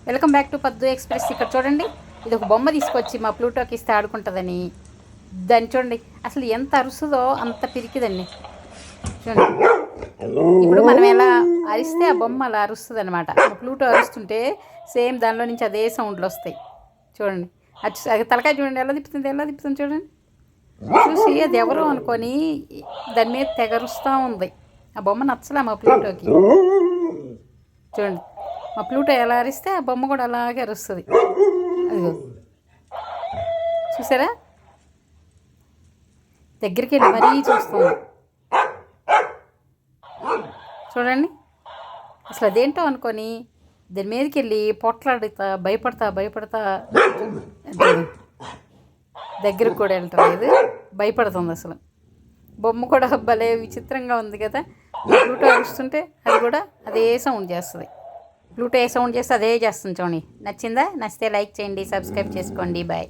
Welcome back to పద్దు express. ఇక్కడ చూడండి, ఇది ఒక బొమ్మ తీసుకొచ్చి మా ప్లూటోకి ఇస్తే ఆడుకుంటుందని. దాన్ని చూడండి, అసలు ఎంత అరుస్తుందో అంత పిరికిదండి. చూడండి, ఇప్పుడు మనం ఎలా అరిస్తే ఆ బొమ్మ అలా అరుస్తుంది అనమాట. ప్లూటో అరుస్తుంటే సేమ్ దానిలో నుంచి అదే సౌండ్లు వస్తాయి. చూడండి, అది తలకాయ చూడండి ఎలా తిప్పుతుంది చూడండి. చూసి అది ఎవరు అనుకొని దాని మీద తెగరుస్తూ ఉంది. ఆ బొమ్మ నచ్చలే మా ప్లూటోకి. చూడండి, మా ప్లూటో ఎలా అరిస్తే ఆ బొమ్మ కూడా అలాగే అరుస్తుంది. అదిగో చూసారా, దగ్గరికి వెళ్ళి మరీ చూస్తుంది. చూడండి, అసలు అదేంటో అనుకొని దాని మీదకి వెళ్ళి పొట్లాడుతా భయపడతా దగ్గరకు కూడా వెళ్ళలేదు, భయపడుతుంది. అసలు బొమ్మ కూడా భలే విచిత్రంగా ఉంది కదా. ప్లూటో అరుస్తుంటే అది కూడా అదే సౌండ్ చేస్తుంది. ప్లూటో ఏ సౌండ్ చేస్తే అదే చేస్తుంది. చూడండి, నచ్చిందా? నచ్చితే లైక్ చేయండి, సబ్స్క్రైబ్ చేసుకోండి. బాయ్.